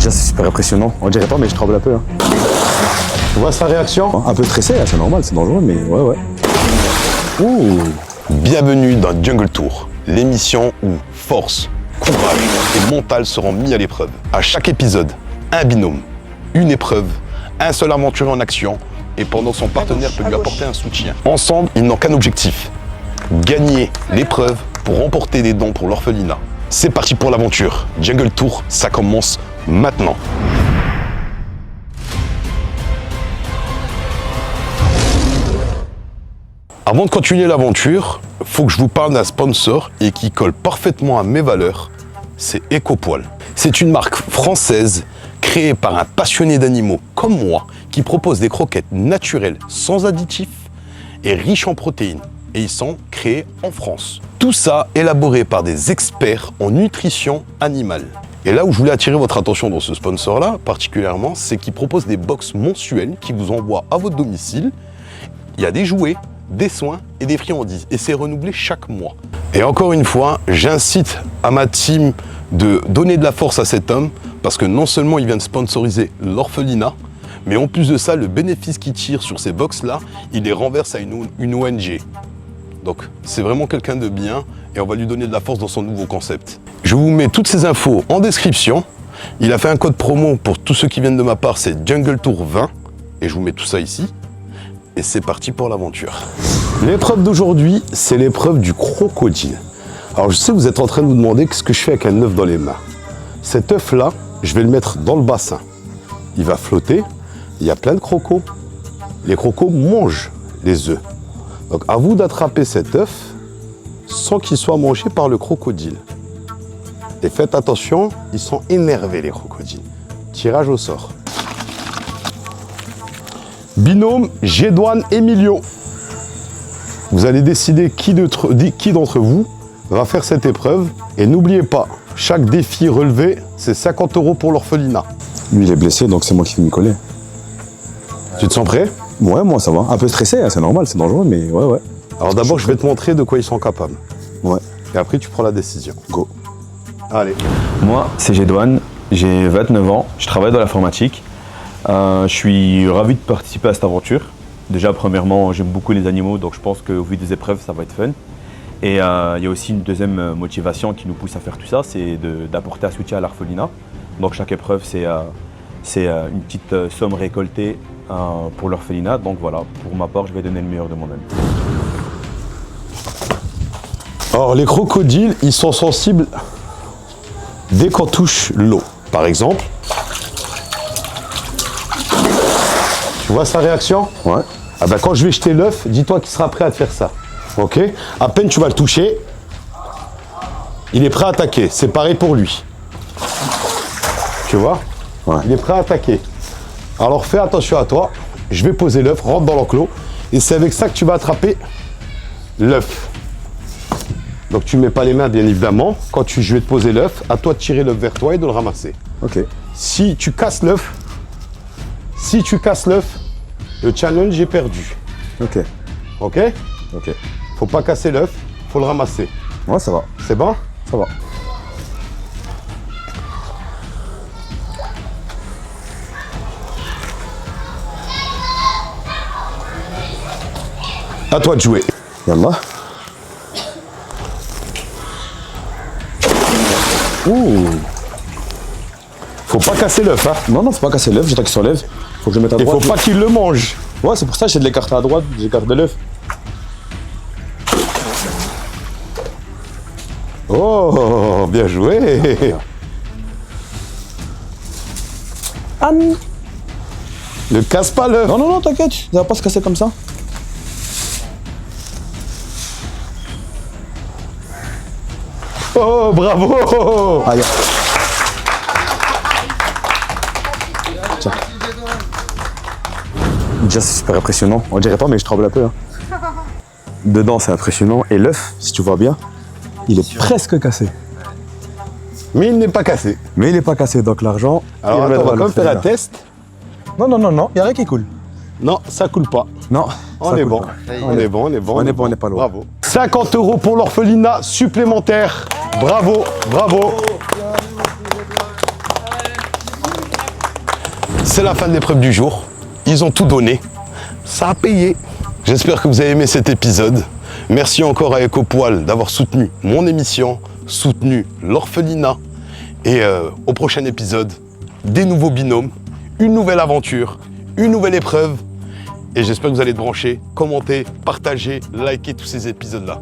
Déjà, c'est super impressionnant. On dirait pas, mais je tremble un peu. Hein. Tu vois sa réaction? Un peu stressé, c'est normal, c'est dangereux, mais ouais. Ouh. Bienvenue dans Jungle Tour, l'émission où force, courage et mental seront mis à l'épreuve. À chaque épisode, un binôme, une épreuve, un seul aventurier en action et pendant son partenaire peut lui apporter un soutien. Ensemble, ils n'ont qu'un objectif, gagner l'épreuve pour remporter des dons pour l'orphelinat. C'est parti pour l'aventure. Jungle Tour, ça commence maintenant. Avant de continuer l'aventure, il faut que je vous parle d'un sponsor et qui colle parfaitement à mes valeurs, c'est Ecopoil. C'est une marque française créée par un passionné d'animaux comme moi qui propose des croquettes naturelles sans additifs et riches en protéines. Et ils sont créés en France. Tout ça élaboré par des experts en nutrition animale. Et là où je voulais attirer votre attention dans ce sponsor-là, particulièrement, c'est qu'il propose des box mensuelles qui vous envoient à votre domicile. Il y a des jouets, des soins et des friandises. Et c'est renouvelé chaque mois. Et encore une fois, j'incite à ma team de donner de la force à cet homme parce que non seulement il vient de sponsoriser l'orphelinat, mais en plus de ça, le bénéfice qu'il tire sur ces box-là, il les renverse à une ONG. Donc c'est vraiment quelqu'un de bien et on va lui donner de la force dans son nouveau concept. Je vous mets toutes ces infos en description. Il a fait un code promo pour tous ceux qui viennent de ma part, c'est Jungle Tour 20 et je vous mets tout ça ici. Et c'est parti pour l'aventure. L'épreuve d'aujourd'hui, c'est l'épreuve du crocodile. Alors je sais que vous êtes en train de vous demander ce que je fais avec un œuf dans les mains. Cet œuf-là, je vais le mettre dans le bassin. Il va flotter, il y a plein de crocos. Les crocos mangent les œufs. Donc à vous d'attraper cet œuf sans qu'il soit mangé par le crocodile. Et faites attention, ils sont énervés les crocodiles. Tirage au sort. Binôme Gédouane Emilio. Vous allez décider qui d'entre vous va faire cette épreuve. Et n'oubliez pas, chaque défi relevé, c'est 50 € pour l'orphelinat. Lui, il est blessé, donc c'est moi qui vais m'y coller. Tu te sens prêt? Ouais, moi, ça va. Un peu stressé, hein, c'est normal, c'est dangereux, mais ouais. Alors d'abord, je vais te montrer de quoi ils sont capables. Ouais. Et après, tu prends la décision. Go. Allez. Moi, c'est Gédouane, j'ai 29 ans, je travaille dans l'informatique. Je suis ravi de participer à cette aventure. Déjà, premièrement, j'aime beaucoup les animaux, donc je pense qu'au vu des épreuves, ça va être fun. Et il y a aussi une deuxième motivation qui nous pousse à faire tout ça, c'est d'apporter un soutien à l'orphelinat. Donc chaque épreuve, c'est une petite somme récoltée pour l'orphelinat. Donc voilà, pour ma part, je vais donner le meilleur de moi-même. Alors les crocodiles, ils sont sensibles dès qu'on touche l'eau. Par exemple, tu vois sa réaction? Ouais. Ah ben, quand je vais jeter l'œuf, dis-toi qu'il sera prêt à te faire ça. Ok? À peine tu vas le toucher, il est prêt à attaquer. C'est pareil pour lui. Tu vois? Ouais. Il est prêt à attaquer. Alors fais attention à toi. Je vais poser l'œuf, rentre dans l'enclos. Et c'est avec ça que tu vas attraper l'œuf. Donc tu ne mets pas les mains, bien évidemment. Quand je vais te poser l'œuf, à toi de tirer l'œuf vers toi et de le ramasser. Ok. Si tu casses l'œuf, le challenge est perdu. Ok. Ok? Ok. Faut pas casser l'œuf, faut le ramasser. Ouais, ça va. C'est bon? Ça va. À toi de jouer. Yallah. Ouh. Faut pas casser l'œuf, hein. Non, faut pas casser l'œuf, j'attends qu'il se relève. Faut que je le mette à Il droite. faut pas qu'il le mange. Ouais, c'est pour ça que j'ai de l'écarter à droite, j'écarte de l'œuf. Oh, bien joué. Anne. Ne casse pas l'œuf. Non, t'inquiète, ça va pas se casser comme ça. Oh, bravo. Aïe. Tiens. Déjà, c'est super impressionnant. On dirait pas, mais je tremble un peu. Hein. Dedans, c'est impressionnant. Et l'œuf, si tu vois bien, il est presque cassé. Mais il n'est pas cassé. Mais il n'est pas cassé, donc l'argent... Alors il attends, on reviendra va quand même faire un l'orphelinat. test. Non, il n'y a rien qui coule. Non, ça coule pas. Non, On ça est coule bon. pas. On est bon, on est bon. On est bon, on n'est pas loin. Bravo. 50 € pour l'orphelinat supplémentaire. Bravo, bravo. C'est la fin de l'épreuve du jour. Ils ont tout donné. Ça a payé. J'espère que vous avez aimé cet épisode. Merci encore à Ecopoil d'avoir soutenu mon émission, soutenu l'orphelinat. Et au prochain épisode, des nouveaux binômes, une nouvelle aventure, une nouvelle épreuve. Et j'espère que vous allez être branchés, commenter, partager, liker tous ces épisodes-là.